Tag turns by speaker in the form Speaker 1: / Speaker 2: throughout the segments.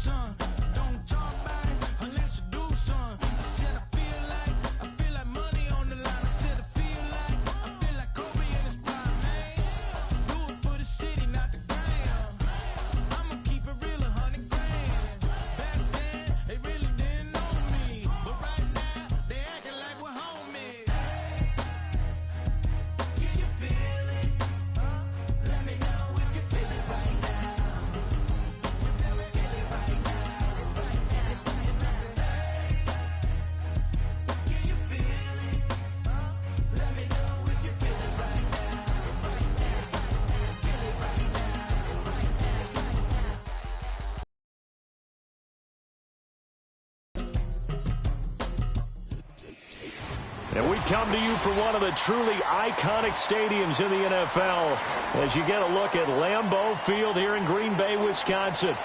Speaker 1: son. Don't talk about it unless you do, son. I said I feel like money on the line. I said I feel like Kobe in his prime, man. Do it for the city, not the gram. I'ma keep it real, 100 grand. Back then, they really didn't know me, but right now, they acting like we're homies. Can you feel it? Let me know if you feel it right now. You feel it right now. Can you feel it? Let me know if you feel it right now. Feel it right now.
Speaker 2: And we come to you from one of the truly iconic stadiums in the NFL as you get a look at Lambeau Field here in Green Bay, Wisconsin.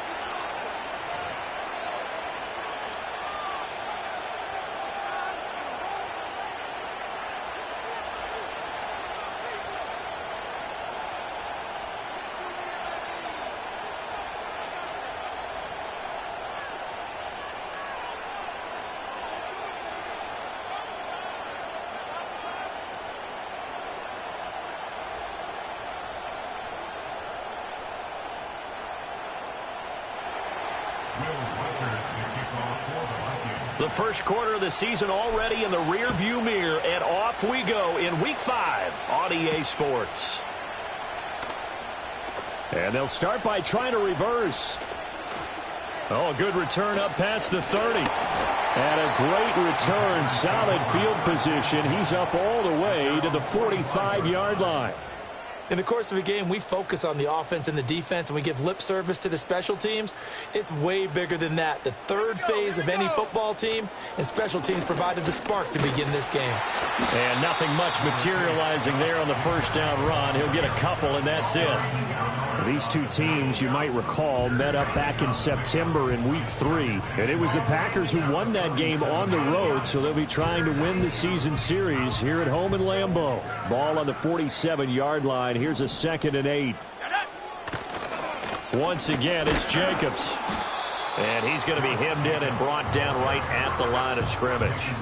Speaker 2: The first quarter of the season already in the rear-view mirror, and off we go in Week 5 on EA Sports. And they'll start by trying to reverse. Oh, a good return up past the 30. And a great return, solid field position. He's up all the way to the 45-yard line.
Speaker 3: In the course of a game, we focus on the offense and the defense, and we give lip service to the special teams. It's way bigger than that. The third phase of any football team, and special teams provided the spark to begin this game.
Speaker 2: And nothing much materializing there on the first down run. He'll get a couple, and that's it. These two teams, you might recall, met up back in September in Week 3. And it was the Packers who won that game on the road, so they'll be trying to win the season series here at home in Lambeau. Ball on the 47-yard line. Here's a 2nd and 8. Once again, it's Jacobs. And he's going to be hemmed in and brought down right at the line of scrimmage.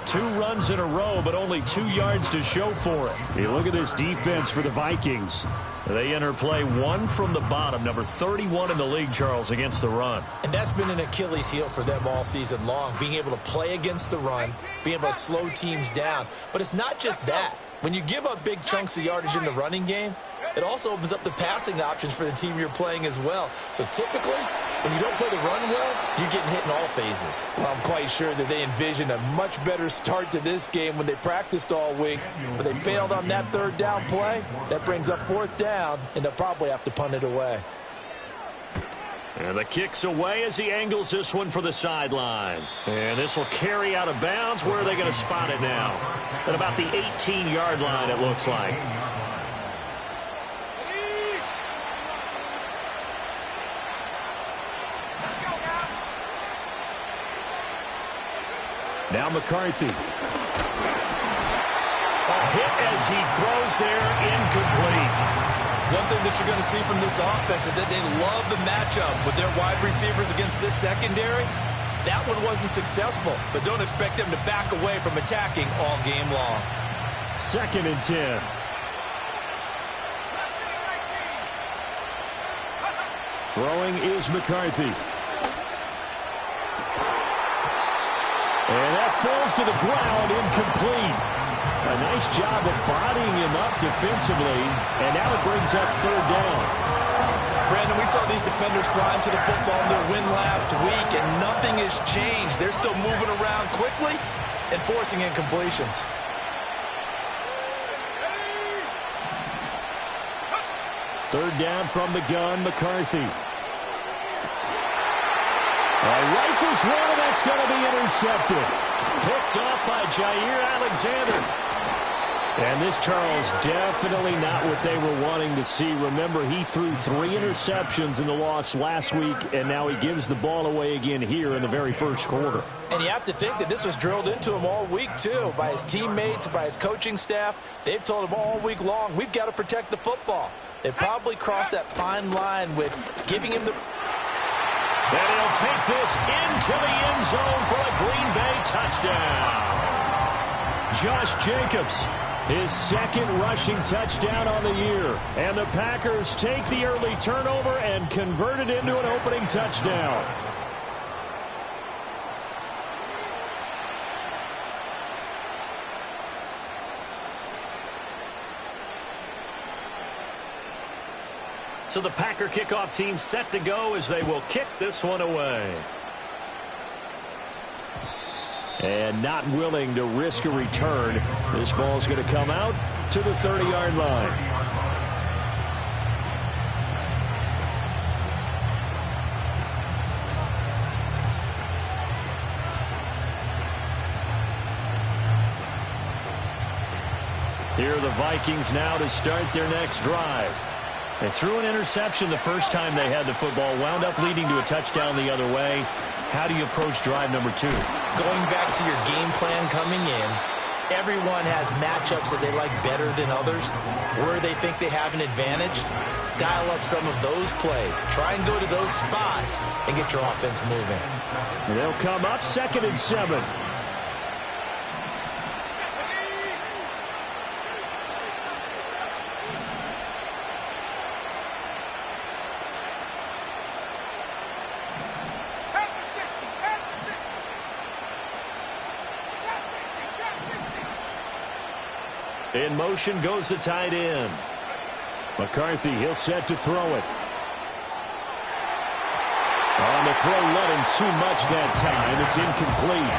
Speaker 2: 2 runs in a row, but only 2 yards to show for it. Hey, look at this defense for the Vikings. They enter play 1 from the bottom, number 31 in the league, Charles, against the run.
Speaker 3: And that's been an Achilles heel for them all season long, being able to play against the run, being able to slow teams down. But it's not just that. When you give up big chunks of yardage in the running game, it also opens up the passing options for the team you're playing as well. So typically, when you don't play the run well, you're getting hit in all phases.
Speaker 4: Well, I'm quite sure that they envisioned a much better start to this game when they practiced all week, but they failed on that 3rd down play. That brings up 4th down, and they'll probably have to punt it away.
Speaker 2: And the kick's away as he angles this one for the sideline. And this will carry out of bounds. Where are they going to spot it now? At about the 18-yard line, it looks like. Now McCarthy. A hit as he throws there, incomplete.
Speaker 3: One thing that you're going to see from this offense is that they love the matchup with their wide receivers against this secondary. That one wasn't successful, but don't expect them to back away from attacking all game long.
Speaker 2: 2nd and 10. Throwing is McCarthy. And that falls to the ground, incomplete. A nice job of bodying him up defensively, and now it brings up 3rd down.
Speaker 3: Brandon, we saw these defenders flying to the football in their win last week, and nothing has changed. They're still moving around quickly and forcing incompletions.
Speaker 2: Third down from the gun, McCarthy. Rifles one, and that's going to be intercepted. Picked off by Jair Alexander. And this, Charles, definitely not what they were wanting to see. Remember, he threw 3 interceptions in the loss last week, and now he gives the ball away again here in the very first quarter.
Speaker 3: And you have to think that this was drilled into him all week, too, by his teammates, by his coaching staff. They've told him all week long, we've got to protect the football. They've probably crossed that fine line with giving him the...
Speaker 2: And he'll take this into the end zone for a Green Bay touchdown. Josh Jacobs, his second rushing touchdown on the year. And the Packers take the early turnover and convert it into an opening touchdown. So the Packer kickoff team set to go as they will kick this one away. And not willing to risk a return. This ball's going to come out to the 30-yard line. Here are the Vikings now to start their next drive. They threw an interception the first time they had the football, wound up leading to a touchdown the other way. How do you approach drive number 2?
Speaker 3: Going back to your game plan coming in, everyone has matchups that they like better than others. Where they think they have an advantage, dial up some of those plays. Try and go to those spots and get your offense moving.
Speaker 2: They'll come up 2nd and 7. In motion goes the tight end. McCarthy, he'll set to throw it. On the throw, let him too much that time. It's incomplete.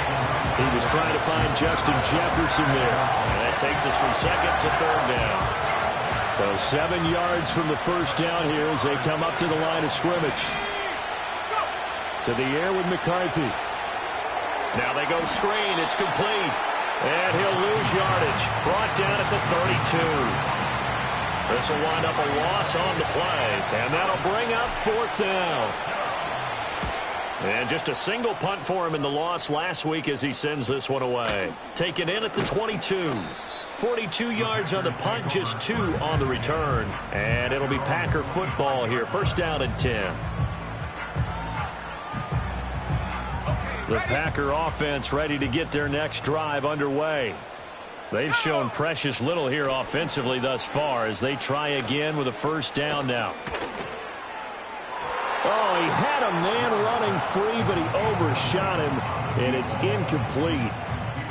Speaker 2: He was trying to find Justin Jefferson there. And that takes us from 2nd to 3rd down. So 7 yards from the first down here as they come up to the line of scrimmage. To the air with McCarthy. Now they go screen. It's complete. And he'll lose yardage. Brought down at the 32. This will wind up a loss on the play. And that'll bring up 4th down. And just a single punt for him in the loss last week as he sends this one away. Taken in at the 22. 42 yards on the punt, just 2 on the return. And it'll be Packer football here. 1st down and 10. The Packer offense ready to get their next drive underway. They've shown precious little here offensively thus far as they try again with a 1st down now. Oh, he had a man running free, but he overshot him, and it's incomplete.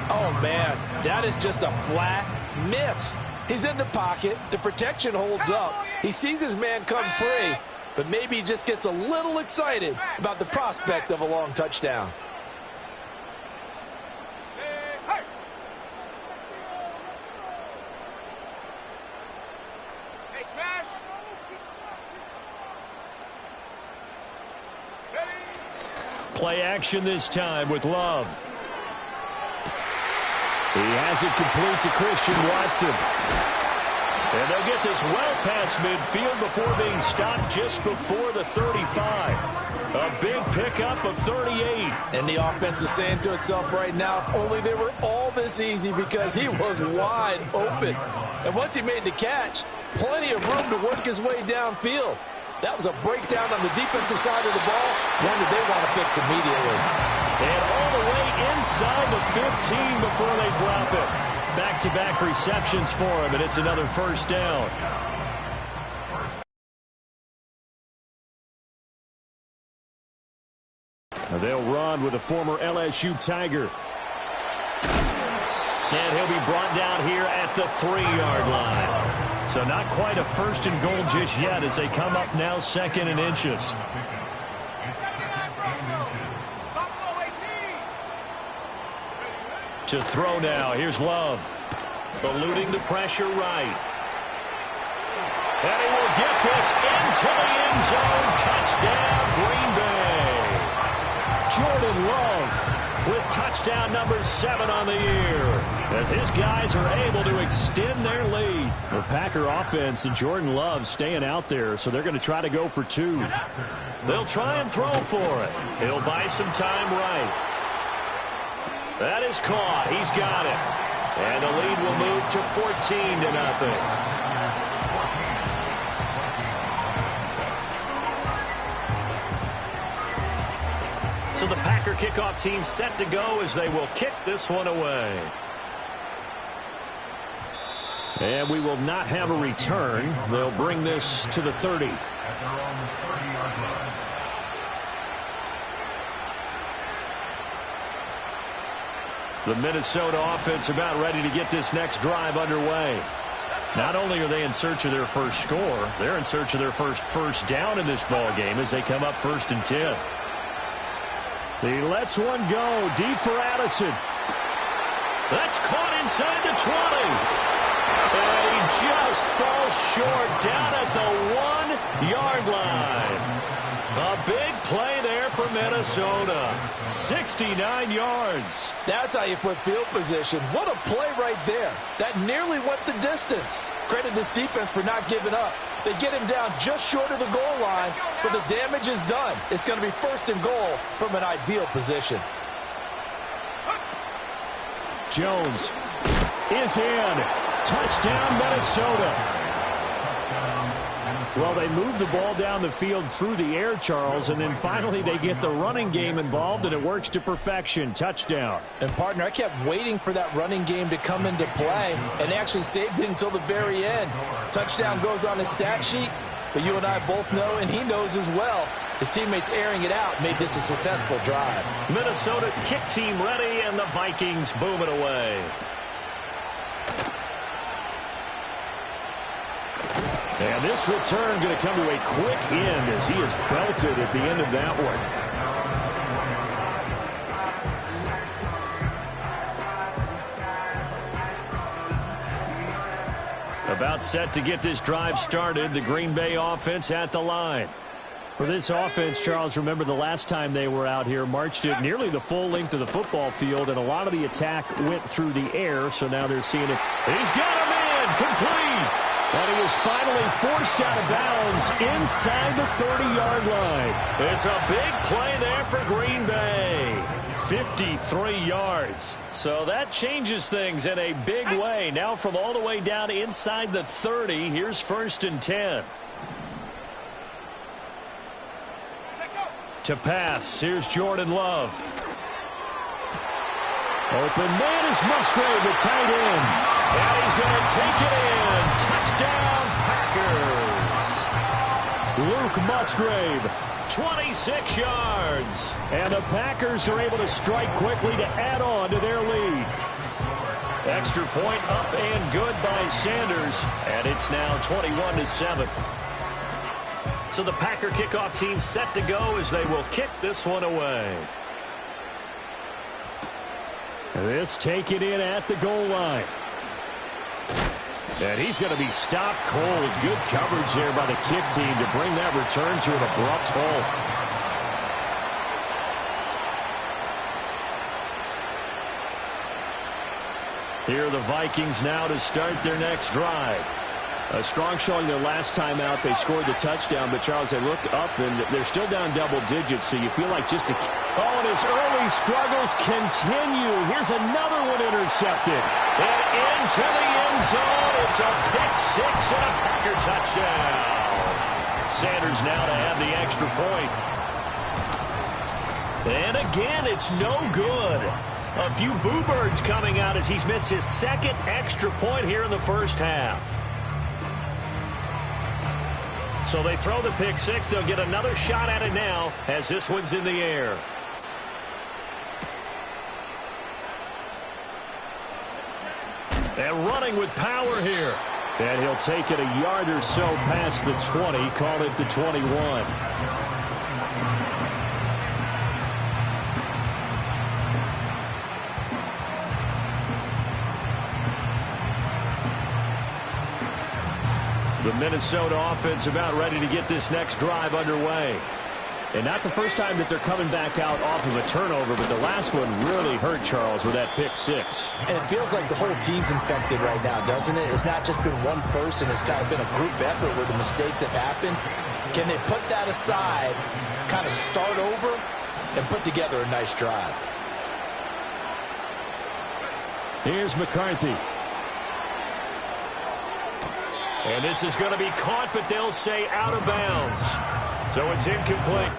Speaker 4: Oh, man, that is just a flat miss. He's in the pocket. The protection holds up. He sees his man come free, but maybe he just gets a little excited about the prospect of a long touchdown.
Speaker 2: Play action this time with Love. He has it complete to Christian Watson. And they'll get this well past midfield before being stopped just before the 35. A big pickup of 38.
Speaker 4: And the offense is saying to itself right now, only they were all this easy because he was wide open. And once he made the catch, plenty of room to work his way downfield. That was a breakdown on the defensive side of the ball, one that they want to fix immediately.
Speaker 2: And all the way inside the 15 before they drop it. Back-to-back receptions for him, and it's another 1st down. They'll run with a former LSU Tiger. And he'll be brought down here at the 3-yard line. So not quite a 1st and goal just yet as they come up now 2nd and inches. To throw now. Here's Love. Eluding the pressure right. And he will get this into the end zone. Touchdown, Green Bay. Jordan Love with touchdown number 7 on the year as his guys are able to extend their lead. The Packer offense and Jordan Love staying out there, so they're going to try to go for 2. They'll try and throw for it. He'll buy some time right. That is caught. He's got it. And the lead will move to 14-0. So the Packer kickoff team set to go as they will kick this one away. And we will not have a return. They'll bring this to the 30. The Minnesota offense about ready to get this next drive underway. Not only are they in search of their first score, they're in search of their first down in this ball game as they come up 1st and 10. He lets one go deep for Addison. That's caught inside the 20. And he just falls short down at the 1-yard line. A big play there for Minnesota. 69 yards.
Speaker 4: That's how you put field position. What a play right there. That nearly went the distance. Credit this defense for not giving up. They get him down just short of the goal line, but the damage is done. It's going to be 1st and goal from an ideal position.
Speaker 2: Jones is in. Touchdown, Minnesota. Well, they move the ball down the field through the air, Charles, and then finally they get the running game involved, and it works to perfection. Touchdown.
Speaker 4: And, partner, I kept waiting for that running game to come into play, and actually saved it until the very end. Touchdown goes on his stat sheet, but you and I both know, and he knows as well, his teammates airing it out made this a successful drive.
Speaker 2: Minnesota's kick team ready, and the Vikings boom it away. And this return going to come to a quick end as he is belted at the end of that one. About set to get this drive started, the Green Bay offense at the line. For this offense, Charles, remember the last time they were out here, marched it nearly the full length of the football field, and a lot of the attack went through the air, so now they're seeing it. He's got him in, complete. And he is finally forced out of bounds inside the 30-yard line. It's a big play there for Green Bay. 53 yards. So that changes things in a big way. Now from all the way down inside the 30, here's 1st and 10. To pass, here's Jordan Love. Open man is Musgrave, the tight end. And he's going to take it in. Touchdown, Packers. Luke Musgrave, 26 yards. And the Packers are able to strike quickly to add on to their lead. Extra point up and good by Sanders. And it's now 21-7. So the Packer kickoff team set to go as they will kick this one away. This taken in at the goal line. And he's going to be stopped cold. Good coverage there by the kick team to bring that return to an abrupt halt. Here are the Vikings now to start their next drive. A strong showing their last time out. They scored the touchdown, but, Charles, they look up, and they're still down double digits, so you feel like just a... Oh, and his early struggles continue. Here's another one intercepted. And into the end zone. It's a pick six and a Packer touchdown. Sanders now to have the extra point. And again, it's no good. A few boo birds coming out as he's missed his second extra point here in the first half. So they throw the pick six. They'll get another shot at it now as this one's in the air. And running with power here. And he'll take it a yard or so past the 20. Call it the 21. The Minnesota offense about ready to get this next drive underway. And not the first time that they're coming back out off of a turnover, but the last one really hurt, Charles, with that pick six.
Speaker 4: And it feels like the whole team's infected right now, doesn't it? It's not just been one person. It's kind of been a group effort where the mistakes have happened. Can they put that aside, kind of start over, and put together a nice drive?
Speaker 2: Here's McCarthy. And this is going to be caught, but they'll say out of bounds. So it's incomplete.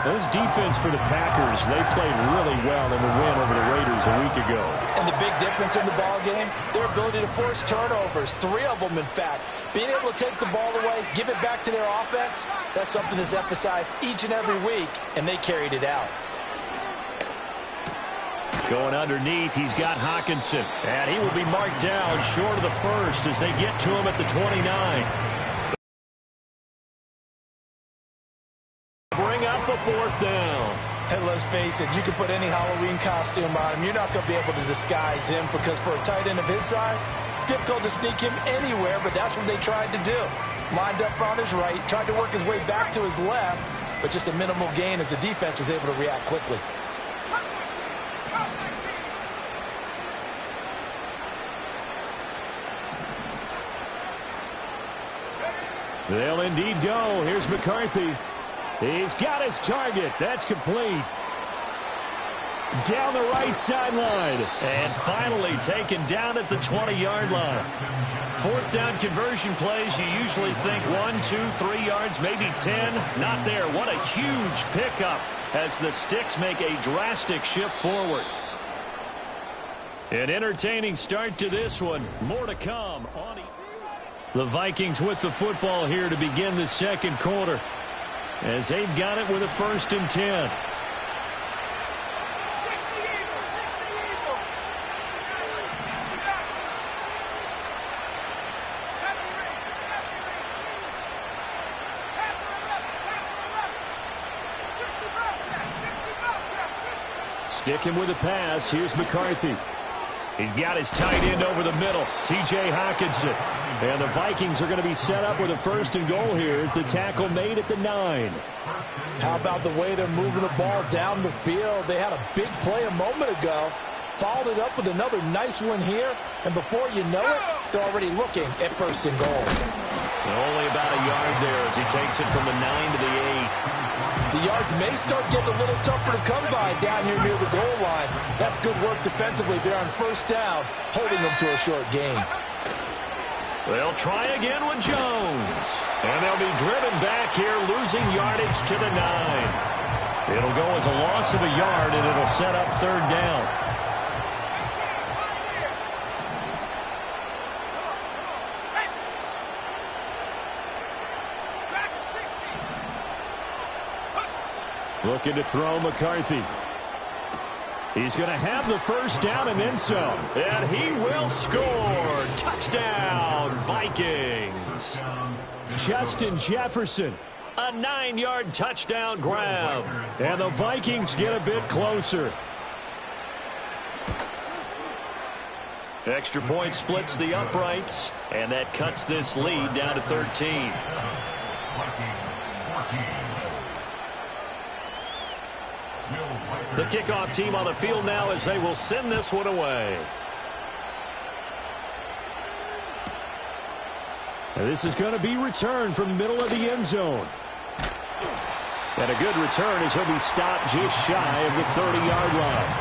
Speaker 2: This defense for the Packers, they played really well in the win over the Raiders a week ago.
Speaker 4: And the big difference in the ball game, their ability to force turnovers, 3 of them in fact. Being able to take the ball away, give it back to their offense, that's something that's emphasized each and every week, and they carried it out.
Speaker 2: Going underneath, he's got Hockenson. And he will be marked down short of the first as they get to him at the 29. Bring up a 4th down.
Speaker 4: Hey, let's face it, you can put any Halloween costume on him. You're not going to be able to disguise him because for a tight end of his size, difficult to sneak him anywhere, but that's what they tried to do. Lined up on his right, tried to work his way back to his left, but just a minimal gain as the defense was able to react quickly.
Speaker 2: They'll indeed go. Here's McCarthy. He's got his target. That's complete. Down the right sideline. And finally taken down at the 20-yard line. 4th down conversion plays, you usually think 1, 2, 3 yards, maybe 10. Not there. What a huge pickup as the Sticks make a drastic shift forward. An entertaining start to this one. More to come on the Vikings with the football here to begin the second quarter, as they've got it with a 1st and 10. Sticking with the pass. Here's McCarthy. He's got his tight end over the middle, T.J. Hockenson. And the Vikings are going to be set up with a 1st and goal here as the tackle made at the 9.
Speaker 4: How about the way they're moving the ball down the field? They had a big play a moment ago, followed it up with another nice one here, and before you know it, they're already looking at 1st and goal.
Speaker 2: Only about a yard there as he takes it from the 9 to the 8.
Speaker 4: The yards may start getting a little tougher to come by down here near the goal line. That's good work defensively there on 1st down, holding them to a short gain.
Speaker 2: They'll try again with Jones. And they'll be driven back here, losing yardage to the 9. It'll go as a loss of a yard, and it'll set up 3rd down. Looking to throw McCarthy. He's going to have the 1st down and then some. And he will score. Touchdown, Vikings. Justin Jefferson. A 9-yard touchdown grab. And the Vikings get a bit closer. Extra point splits the uprights. And that cuts this lead down to 13. The kickoff team on the field now as they will send this one away. This is going to be returned from the middle of the end zone. And a good return as he'll be stopped just shy of the 30-yard line.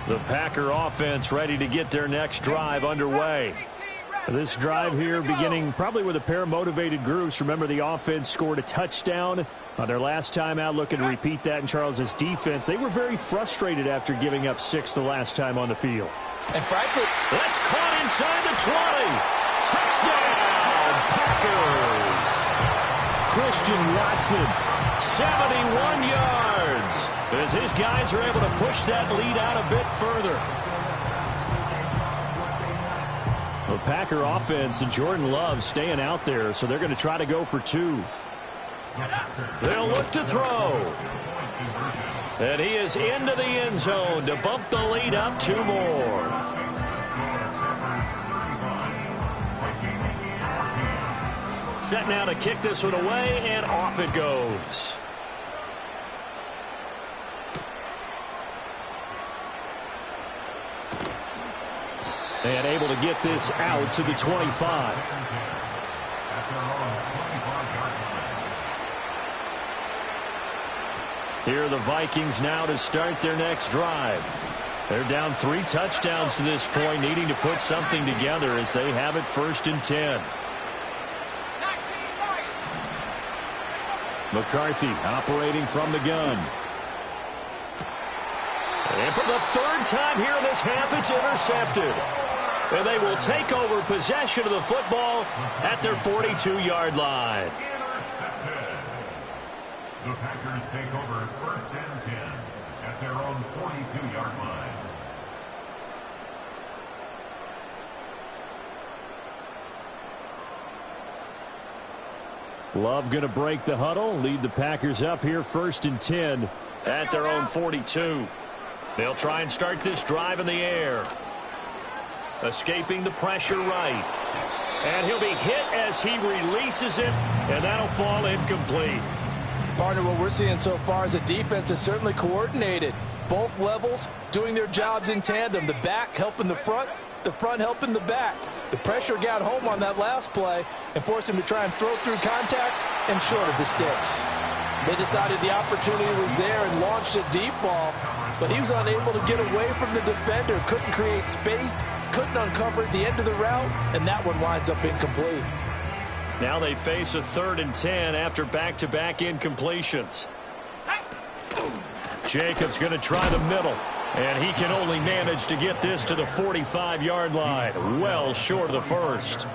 Speaker 2: The Packer offense ready to get their next drive underway. This drive here beginning probably with a pair of motivated groups. Remember, the offense scored a touchdown on their last time out, looking to repeat that in Charles's defense. They were very frustrated after giving up 6 the last time on the field.
Speaker 4: And frankly,
Speaker 2: that's caught inside the 20. Touchdown, Packers. Christian Watson, 71 yards, as his guys are able to push that lead out a bit further. The Packer offense and Jordan Love staying out there, so they're going to try to go for 2. They'll look to throw. And he is into the end zone to bump the lead up 2 more. Set now to kick this one away, and off it goes. And able to get this out to the 25. Here are the Vikings now to start their next drive. They're down 3 touchdowns to this point, needing to put something together as they have it 1st and 10. McCarthy operating from the gun. And for the 3rd time here in this half, it's intercepted. And they will take over possession of the football at their 42-yard line.
Speaker 5: The Packers take over 1st and 10 at their own 42-yard line.
Speaker 2: Love going to break the huddle, lead the Packers up here 1st and 10 at their own 42. They'll try and start this drive in the air. Escaping the pressure right. And he'll be hit as he releases it, and that'll fall incomplete.
Speaker 4: Partner, what we're seeing so far is a defense that's certainly coordinated. Both levels doing their jobs in tandem. The back helping the front helping the back. The pressure got home on that last play and forced him to try and throw through contact and short of the sticks. They decided the opportunity was there and launched a deep ball, but he was unable to get away from the defender, couldn't create space, couldn't uncover at the end of the route, and that one winds up incomplete.
Speaker 2: Now they face a 3rd and 10 after back-to-back incompletions. Jacobs going to try the middle, and he can only manage to get this to the 45-yard line, well short of the 1st.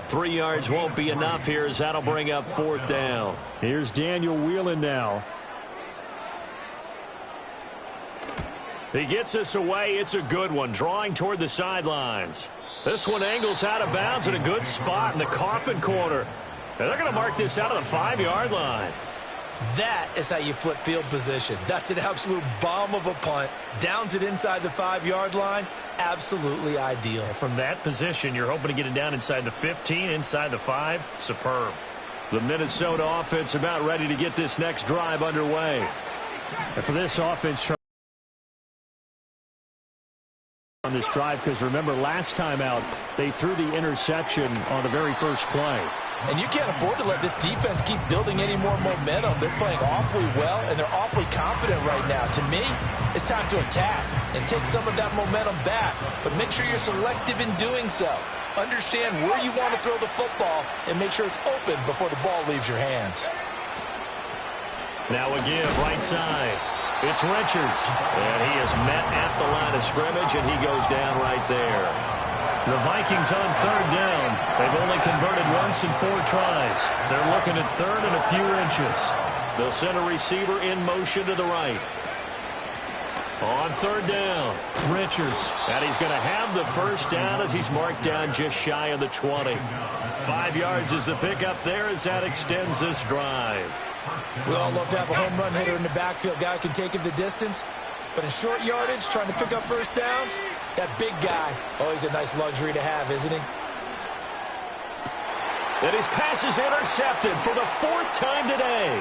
Speaker 2: 3 yards won't be enough here as that'll bring up 4th down. Here's Daniel Whelan now. He gets this away. It's a good one, drawing toward the sidelines. This one angles out of bounds in a good spot in the coffin corner. And they're going to mark this out of the 5-yard line.
Speaker 3: That is how you flip field position. That's an absolute bomb of a punt. Downs it inside the 5-yard line. Absolutely ideal.
Speaker 2: From that position, you're hoping to get it down inside the 15, inside the 5. Superb. The Minnesota offense about ready to get this next drive underway. And for this offense on this drive, because remember last time out, they threw the interception on the very first play.
Speaker 4: And you can't afford to let this defense keep building any more momentum. They're playing awfully well, and they're awfully confident right now. To me, it's time to attack and take some of that momentum back. But make sure you're selective in doing so. Understand where you want to throw the football and make sure it's open before the ball leaves your hands.
Speaker 2: Now a give right side. It's Richards. And he is met at the line of scrimmage, and he goes down right there. The Vikings on 3rd down. They've only converted once in 4 tries. They're looking at 3rd and a few inches. They'll send a receiver in motion to the right. On 3rd down, Richards. And he's going to have the 1st down as he's marked down just shy of the 20. 5 yards is the pickup there as that extends this drive.
Speaker 3: We all love to have a home run hitter in the backfield. Guy can take it the distance. But in short yardage, trying to pick up 1st downs, that big guy, always a nice luxury to have, isn't he?
Speaker 2: And his pass is intercepted for the 4th time today.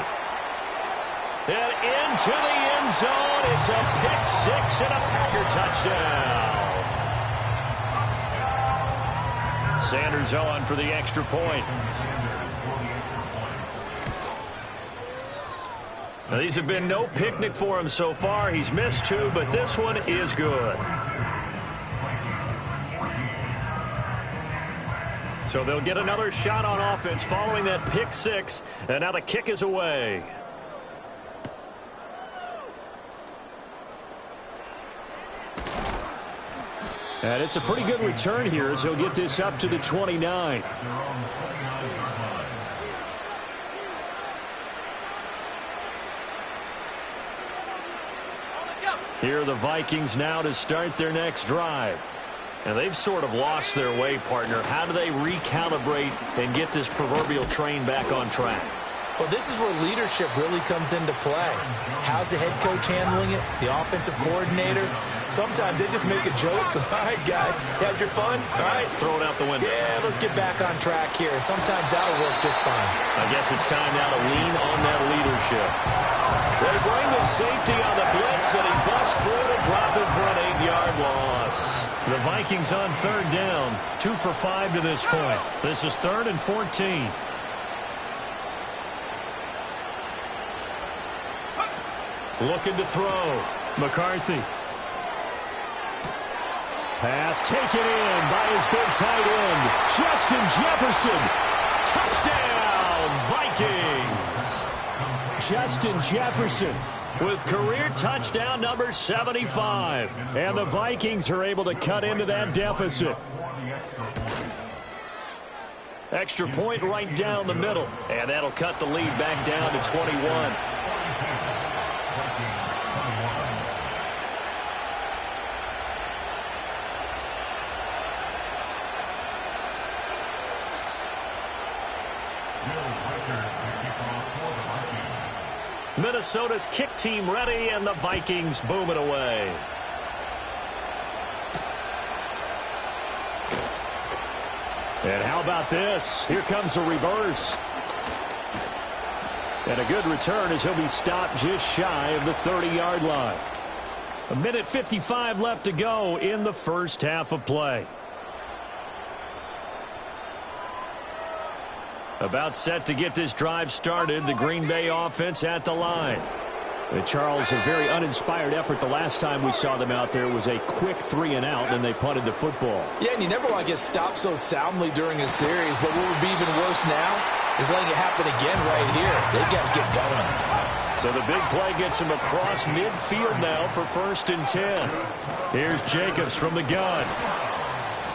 Speaker 2: And into the end zone. It's a pick 6 and a Packer touchdown. Sanders on for the extra point. Now, these have been no picnic for him so far. He's missed 2, but this one is good. So they'll get another shot on offense following that pick 6, and now the kick is away. And it's a pretty good return here as he'll get this up to the 29. Here are the Vikings now to start their next drive. And they've sort of lost their way, partner. How do they recalibrate and get this proverbial train back on track?
Speaker 3: Well, this is where leadership really comes into play. How's the head coach handling it? The offensive coordinator? Sometimes they just make a joke. All right, guys, had your fun? All right.
Speaker 2: Throw it out the window.
Speaker 3: Yeah, let's get back on track here. And sometimes that'll work just fine.
Speaker 2: I guess it's time now to lean on that leadership. They bring the safety on the blitz, and he busts through to drop him for an 8-yard loss. The Vikings on 3rd down, 2 for 5 to this point. This is 3rd and 14. Looking to throw. McCarthy. Pass taken in by his big tight end, Justin Jefferson. Touchdown, Vikings! Justin Jefferson with career touchdown number 75. And the Vikings are able to cut into that deficit. Extra point right down the middle. And that'll cut the lead back down to 21. Minnesota's kick team ready, and the Vikings boom it away. And how about this? Here comes a reverse. And a good return as he'll be stopped just shy of the 30-yard line. 1:55 left to go in the first half of play. About set to get this drive started, the Green Bay offense at the line. Charles, a very uninspired effort. The last time we saw them out there was a quick 3-and-out, and they punted the football.
Speaker 4: Yeah, and you never want to get stopped so soundly during a series, but what would be even worse now is letting it happen again right here. They've got to get going.
Speaker 2: So the big play gets him across midfield now for 1st and 10. Here's Jacobs from the gun.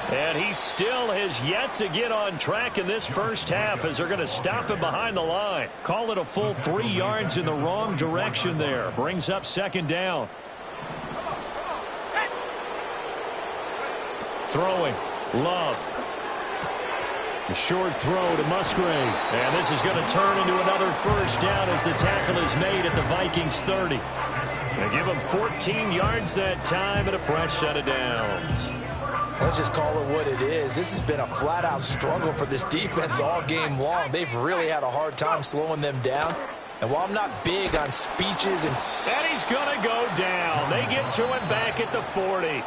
Speaker 2: And he still has yet to get on track in this first half as they're going to stop him behind the line. Call it a full 3 yards in the wrong direction there. Brings up 2nd down. Throwing. Love. A short throw to Musgrave. And this is going to turn into another first down as the tackle is made at the Vikings 30. They give him 14 yards that time and a fresh set of downs.
Speaker 4: Let's just call it what it is. This has been a flat-out struggle for this defense all game long. They've really had a hard time slowing them down. And while I'm not big on speeches and
Speaker 2: he's going to go down. They get to him back at the 40.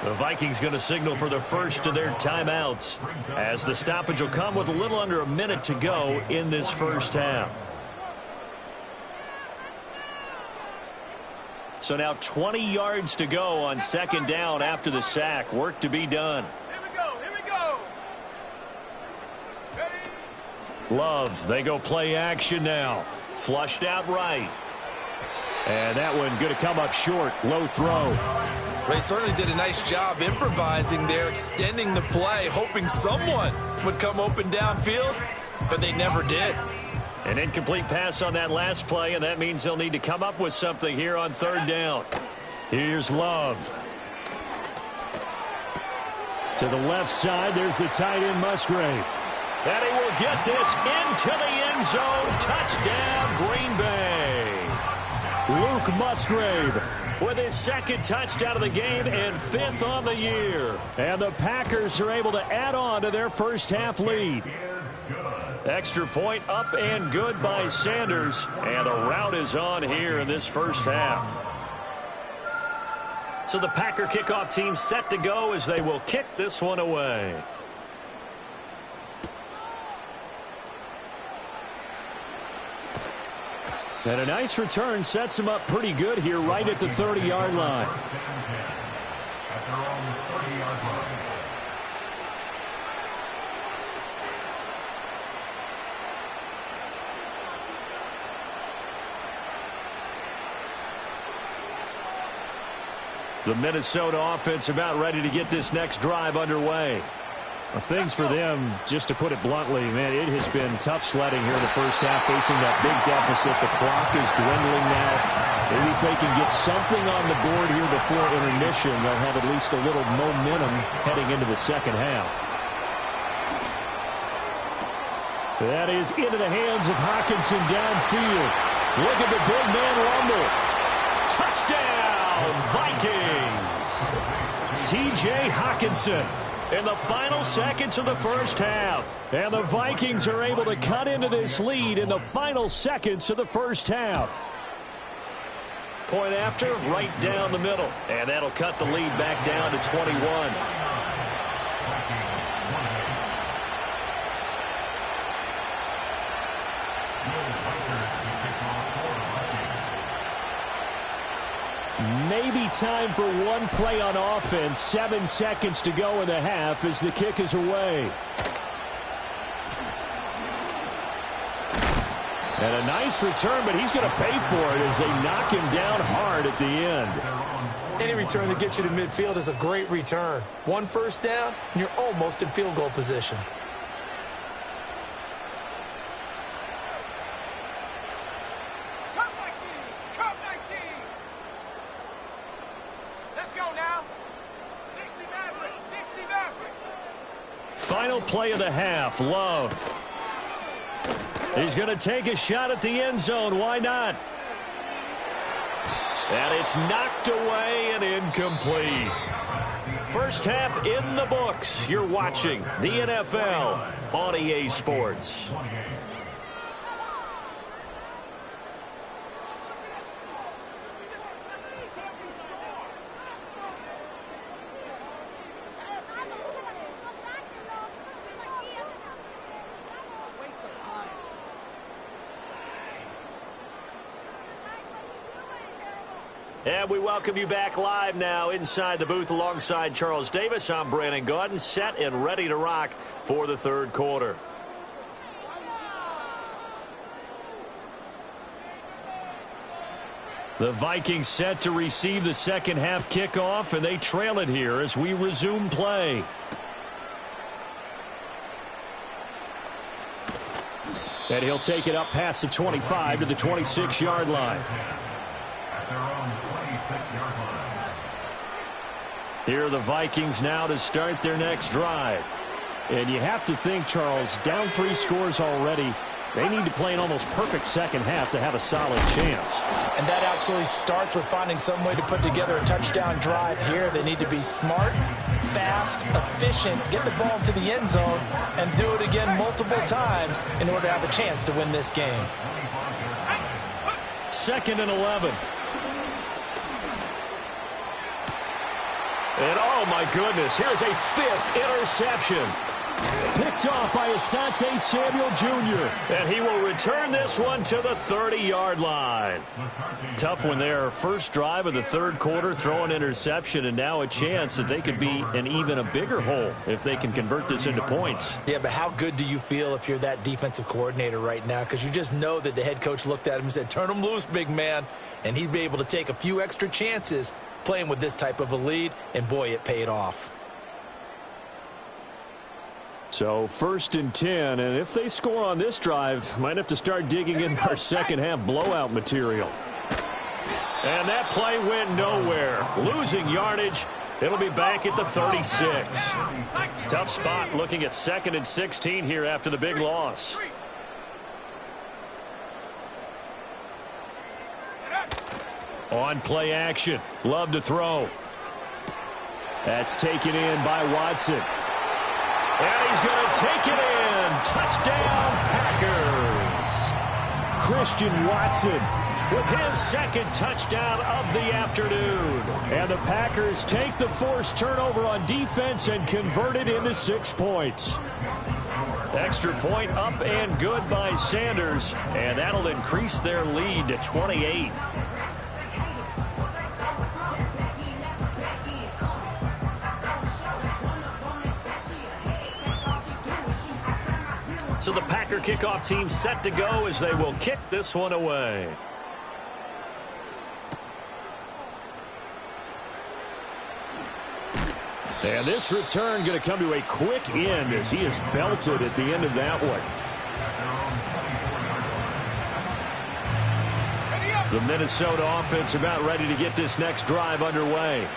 Speaker 2: The Vikings going to signal for the first of their timeouts as the stoppage will come with a little under a minute to go in this first half. So now 20 yards to go on 2nd down after the sack. Work to be done.
Speaker 1: Here we go. Here we go. Ready?
Speaker 2: Love, they go play action now. Flushed out right. And that one going to come up short. Low throw.
Speaker 3: They certainly did a nice job improvising there, extending the play, hoping someone would come open downfield, but they never did.
Speaker 2: An incomplete pass on that last play, and that means they'll need to come up with something here on 3rd down. Here's Love. To the left side, there's the tight end Musgrave. And he will get this into the end zone. Touchdown, Green Bay. Luke Musgrave with his 2nd touchdown of the game and 5th on the year. And the Packers are able to add on to their first half lead. Extra point up and good by Sanders. And the route is on here in this first half. So the Packer kickoff team set to go as they will kick this one away. And a nice return sets him up pretty good here right at the 30-yard line.
Speaker 5: At their own 30-yard line.
Speaker 2: The Minnesota offense about ready to get this next drive underway. Well, things for them, just to put it bluntly, man, it has been tough sledding here in the first half, facing that big deficit. The clock is dwindling now. Maybe if they can get something on the board here before intermission, they'll have at least a little momentum heading into the second half. That is into the hands of Hockenson downfield. Look at the big man rumble. Touchdown, Vikings! T.J. Hockenson in the final seconds of the first half. And the Vikings are able to cut into this lead in the final seconds of the first half. Point after, right down the middle. And that'll cut the lead back down to 21. maybe time for one play on offense. 7 seconds to go in the half as the kick is away. And a nice return, but he's going to pay for it as they knock him down hard at the end.
Speaker 3: Any return that gets you to midfield is a great return. 1 first down, and you're almost in field goal position.
Speaker 2: Final play of the half, Love. He's going to take a shot at the end zone. Why not? And it's knocked away and incomplete. First half in the books. You're watching the NFL on EA Sports. And we welcome you back live now inside the booth alongside Charles Davis. I'm Brandon Gaudin, set and ready to rock for the third quarter. The Vikings set to receive the second half kickoff, and they trail it here as we resume play. And he'll take it up past the 25 to the 26-yard line. Here are the Vikings now to start their next drive. And you have to think, Charles, down 3 scores already. They need to play an almost perfect second half to have a solid chance.
Speaker 4: And that absolutely starts with finding some way to put together a touchdown drive here. They need to be smart, fast, efficient, get the ball to the end zone, and do it again multiple times in order to have a chance to win this game.
Speaker 2: 2nd and 11. And, oh, my goodness, here's a 5th interception. Picked off by Asante Samuel Jr. And he will return this one to the 30-yard line. Tough one there. First drive of the third quarter, throw an interception, and now a chance that they could be in even a bigger hole if they can convert this into points.
Speaker 3: Yeah, but how good do you feel if you're that defensive coordinator right now? Because you just know that the head coach looked at him and said, turn him loose, big man. And he'd be able to take a few extra chances playing with this type of a lead, and boy, it paid off.
Speaker 2: So 1st and 10, and if they score on this drive, might have to start digging in our second half blowout material. And that play went nowhere. Losing yardage. It'll be back at the 36. Tough spot looking at 2nd and 16 here after the big loss. On play action. Love to throw. That's taken in by Watson. And he's going to take it in. Touchdown, Packers. Christian Watson with his 2nd touchdown of the afternoon. And the Packers take the forced turnover on defense and convert it into 6 points. Extra point up and good by Sanders. And that'll increase their lead to 28. So the Packer kickoff team set to go as they will kick this one away. And this return going to come to a quick end as he is belted at the end of that one. The Minnesota offense about ready to get this next drive underway.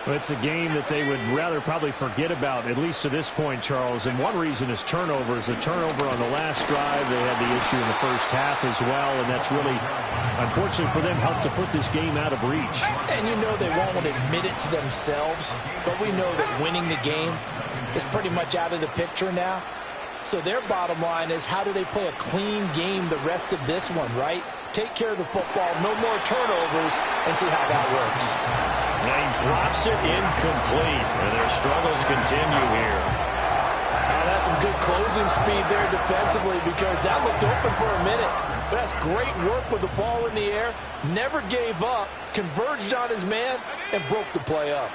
Speaker 2: Well, it's a game that they would rather probably forget about, at least to this point, Charles. And one reason is turnovers. The turnover on the last drive, they had the issue in the first half as well. And that's really, unfortunately for them, helped to put this game out of reach.
Speaker 4: And you know they won't admit it to themselves, but we know that winning the game is pretty much out of the picture now. So their bottom line is, how do they play a clean game the rest of this one, right? Take care of the football, no more turnovers, and see how that works.
Speaker 2: And he drops it incomplete, and their struggles continue here.
Speaker 4: that's some good closing speed there defensively because that looked open for a minute. But that's great work with the ball in the air. Never gave up, converged on his man, and broke the play up.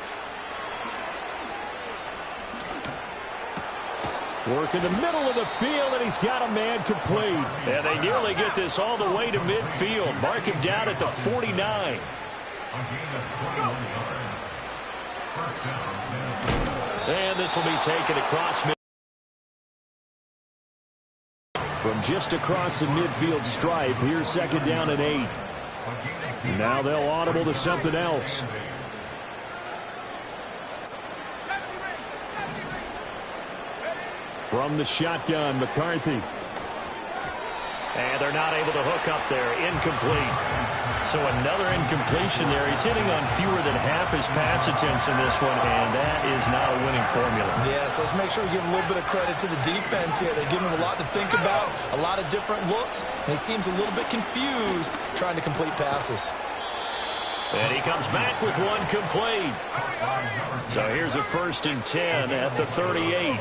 Speaker 2: Work in the middle of the field, and he's got a man complete. And they nearly get this all the way to midfield. Mark him down at the 49.
Speaker 5: A gain of 21 yards. First down.
Speaker 2: And this will be taken across midfield. From just across the midfield stripe, here's second down and 8. Now they'll audible to something else. From the shotgun, McCarthy. And they're not able to hook up there. Incomplete. So another incompletion there. He's hitting on fewer than half his pass attempts in this one, and that is not a winning formula.
Speaker 3: Yes, let's make sure we give a little bit of credit to the defense here. They give him a lot to think about, a lot of different looks, and he seems a little bit confused trying to complete passes.
Speaker 2: And he comes back with one complete. So here's a 1st and 10 at the 38.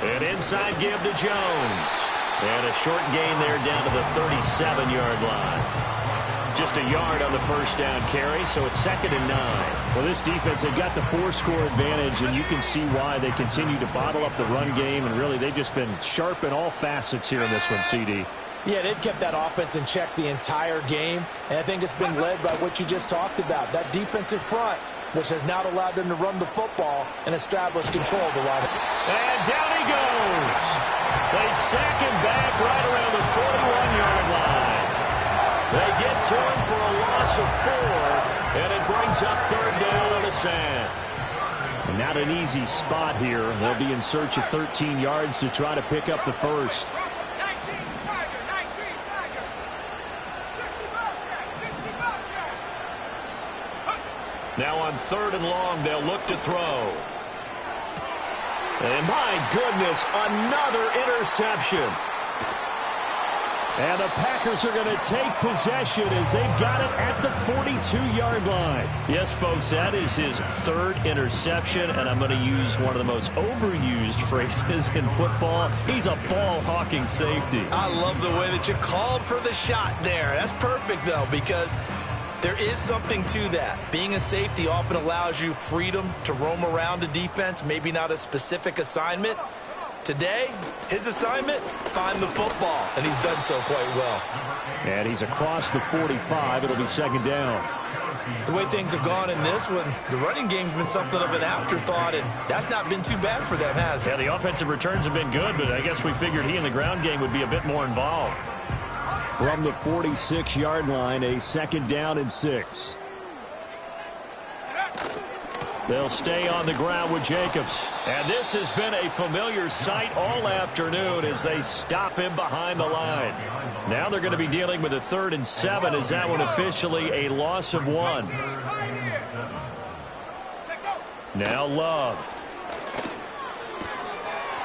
Speaker 2: An inside give to Jones. And a short gain there down to the 37-yard line. Just a yard on the first down carry, so it's 2nd and 9. Well, this defense, they've got the 4-score advantage, and you can see why they continue to bottle up the run game, and really they've just been sharp in all facets here in this one, CD.
Speaker 3: Yeah, they've kept that offense in check the entire game, and I think it's been led by what you just talked about, that defensive front, which has now allowed them to run the football and establish control of the line.
Speaker 2: And down he goes. They sack him back right around the 41-yard line. They get to him for a loss of 4, and it brings up 3rd down on the sack. Not an easy spot here. They'll be in search of 13 yards to try to pick up the first. Now on 3rd and long, they'll look to throw. And my goodness, another interception. And the Packers are going to take possession as they've got it at the 42-yard line. Yes, folks, that is his 3rd interception, and I'm going to use one of the most overused phrases in football. He's a ball-hawking safety.
Speaker 3: I love the way that you called for the shot there. That's perfect, though, because there is something to that. Being a safety often allows you freedom to roam around a defense, maybe not a specific assignment. Today, his assignment, find the football, and he's done so quite well.
Speaker 2: And he's across the 45. It'll be 2nd down.
Speaker 3: The way things have gone in this one, the running game's been something of an afterthought, and that's not been too bad for them, has it?
Speaker 2: Yeah, the offensive returns have been good, but I guess we figured he in the ground game would be a bit more involved. From the 46-yard line, a 2nd down and 6. They'll stay on the ground with Jacobs. And this has been a familiar sight all afternoon as they stop him behind the line. Now they're going to be dealing with a 3rd and 7 as that one officially a loss of 1. Now Love.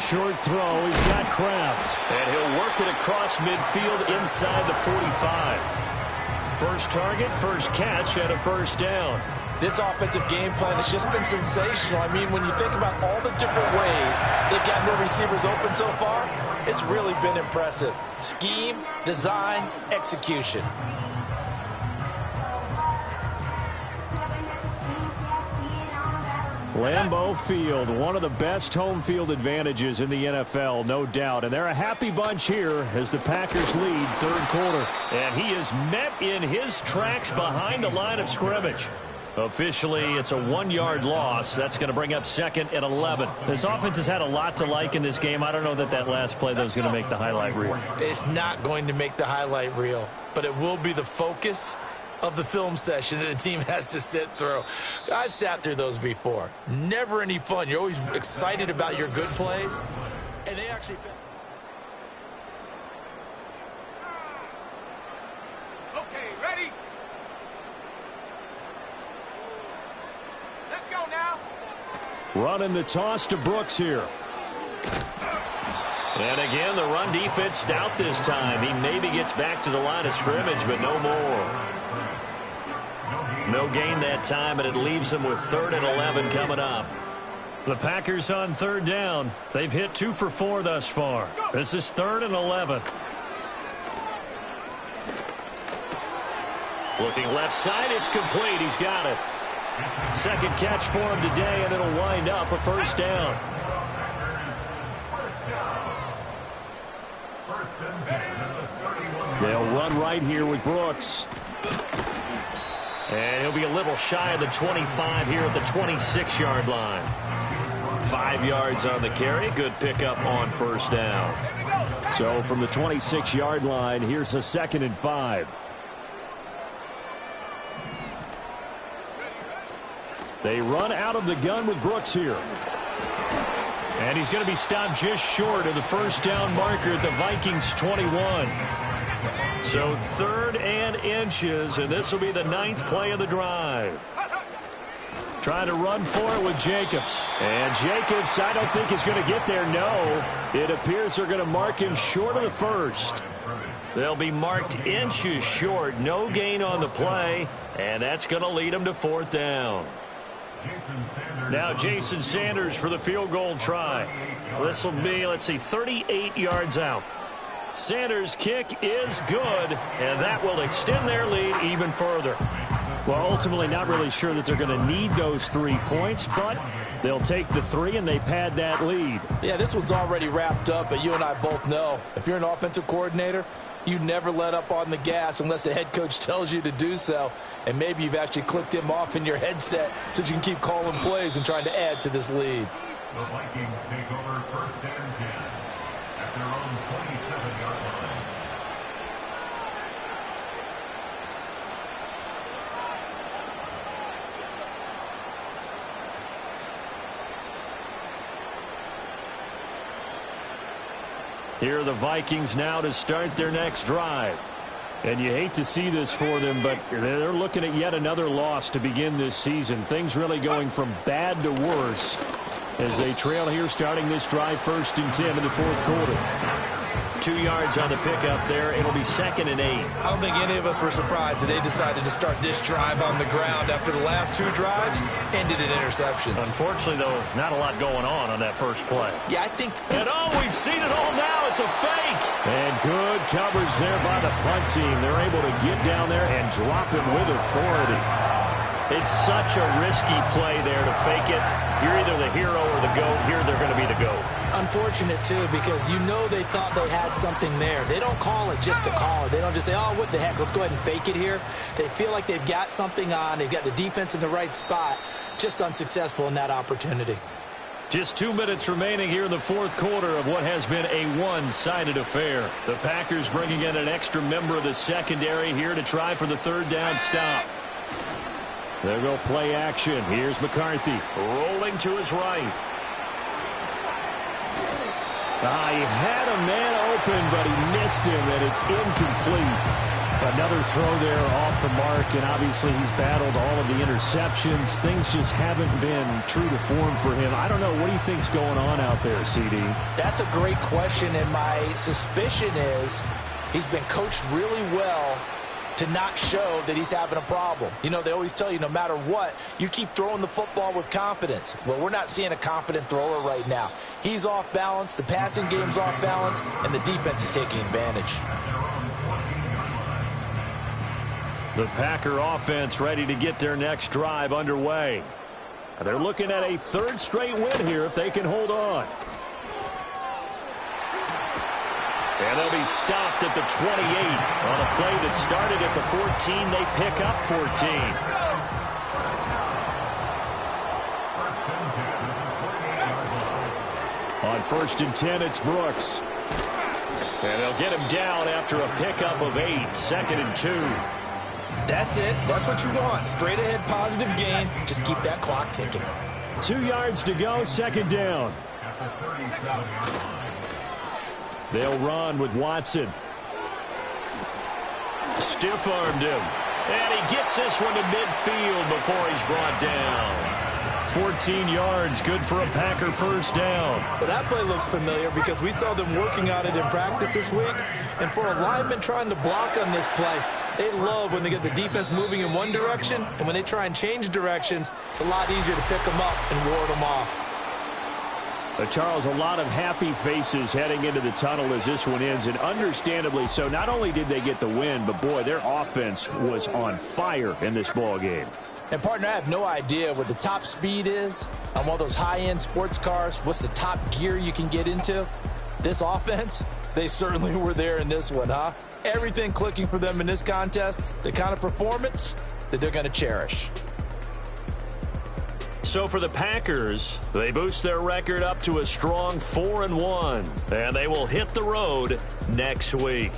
Speaker 2: Short throw. He's got Kraft. And he'll work it across midfield inside the 45. First target, first catch, and a 1st down.
Speaker 3: This offensive game plan has just been sensational. I mean, when you think about all the different ways they've gotten their receivers open so far, it's really been impressive. Scheme, design, execution.
Speaker 2: Lambeau Field, one of the best home field advantages in the NFL, no doubt. And they're a happy bunch here as the Packers lead 3rd quarter. And he is met in his tracks behind the line of scrimmage. Officially, it's a 1-yard loss. That's going to bring up 2nd and 11. This offense has had a lot to like in this game. I don't know that that last play, though, is going to make the highlight reel.
Speaker 3: It's not going to make the highlight reel, but it will be the focus of the film session that the team has to sit through. I've sat through those before. Never any fun. You're always excited about your good plays, and they actually...
Speaker 1: Okay, ready? Let's go now.
Speaker 2: Running the toss to Brooks here. And again, the run defense stout this time. He maybe gets back to the line of scrimmage, but no more. No gain that time, and it leaves him with 3rd and 11 coming up. The Packers on third down. They've hit 2 for 4 thus far. This is 3rd and 11. Looking left side, it's complete. He's got it. Second catch for him today, and it'll wind up a first down. They'll run right here with Brooks. And he'll be a little shy of the 25 here at the 26-yard line. 5 yards on the carry. Good pickup on first down. So from the 26-yard line, here's a 2nd and 5. They run out of the gun with Brooks here. And he's going to be stopped just short of the first down marker at the Vikings 21. So 3rd and inches, and this will be the 9th play of the drive. Trying to run for it with Jacobs. And Jacobs, I don't think is going to get there. No, it appears they're going to mark him short of the first. They'll be marked inches short. No gain on the play, and that's going to lead them to 4th down. Now Jason Sanders for the field goal try. This will be, 38 yards out. Sanders' kick is good, and that will extend their lead even further. Well, ultimately not really sure that they're going to need those 3 points, but they'll take the 3 and they pad that lead.
Speaker 4: Yeah, this one's already wrapped up, but you and I both know if you're an offensive coordinator, you never let up on the gas unless the head coach tells you to do so. And maybe you've actually clicked him off in your headset so you can keep calling plays and trying to add to this lead.
Speaker 5: The Vikings take over 1st and 10 at their own 27-yard line.
Speaker 2: Here are the Vikings now to start their next drive. And you hate to see this for them, but they're looking at yet another loss to begin this season. Things really going from bad to worse as they trail here starting this drive 1st and 10 in the 4th quarter. 2 yards on the pickup there. It'll be 2nd and 8.
Speaker 3: I don't think any of us were surprised that they decided to start this drive on the ground after the last 2 drives ended in interceptions.
Speaker 2: Unfortunately, though, not a lot going on that first play.
Speaker 3: Yeah, I think...
Speaker 2: And we've seen it all now. It's a fake. And good coverage there by the punt team. They're able to get down there and drop him with authority. It's such a risky play there to fake it. You're either the hero or the GOAT. Here they're going to be the GOAT.
Speaker 3: Unfortunate, too, because you know they thought they had something there. They don't call it just to call it. They don't just say, oh, what the heck, let's go ahead and fake it here. They feel like they've got something on. They've got the defense in the right spot. Just unsuccessful in that opportunity.
Speaker 2: Just 2 minutes remaining here in the 4th quarter of what has been a one-sided affair. The Packers bringing in an extra member of the secondary here to try for the 3rd down stop. They'll go play action. Here's McCarthy rolling to his right. He had a man open, but he missed him, and it's incomplete. Another throw there off the mark, and obviously he's battled all of the interceptions. Things just haven't been true to form for him. I don't know. What do you think's going on out there, CD?
Speaker 4: That's a great question, and my suspicion is he's been coached really well to not show that he's having a problem. You know, they always tell you no matter what, you keep throwing the football with confidence. Well, we're not seeing a confident thrower right now. He's off balance, the passing game's off balance, and the defense is taking advantage.
Speaker 2: The Packer offense ready to get their next drive underway. They're looking at a 3rd straight win here if they can hold on. And they'll be stopped at the 28. On a play that started at the 14, they pick up 14. On 1st and 10, it's Brooks. And they'll get him down after a pickup of 8. 2nd and 2.
Speaker 3: That's it. That's what you want. Straight ahead positive gain. Just keep that clock ticking.
Speaker 2: 2 yards to go. 2nd down. They'll run with Watson. Stiff-armed him. And he gets this one to midfield before he's brought down. 14 yards, good for a Packer 1st down.
Speaker 3: Well, that play looks familiar because we saw them working on it in practice this week. And for a lineman trying to block on this play, they love when they get the defense moving in one direction. And when they try and change directions, it's a lot easier to pick them up and ward them off.
Speaker 2: Charles, a lot of happy faces heading into the tunnel as this one ends, and understandably so. Not only did they get the win, but, boy, their offense was on fire in this ball game.
Speaker 4: And, partner, I have no idea what the top speed is on one of those high-end sports cars. What's the top gear you can get into? This offense, they certainly were there in this one, huh? Everything clicking for them in this contest, the kind of performance that they're going to cherish.
Speaker 2: So for the Packers, they boost their record up to a strong 4-1, and they will hit the road next week.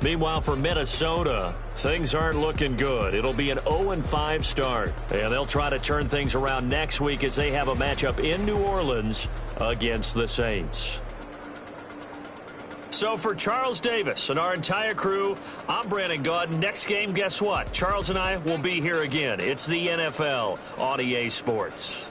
Speaker 2: Meanwhile, for Minnesota, things aren't looking good. It'll be an 0-5 start, and they'll try to turn things around next week as they have a matchup in New Orleans against the Saints. So for Charles Davis and our entire crew, I'm Brandon Gaudin. Next game, guess what? Charles and I will be here again. It's the NFL on EA Sports.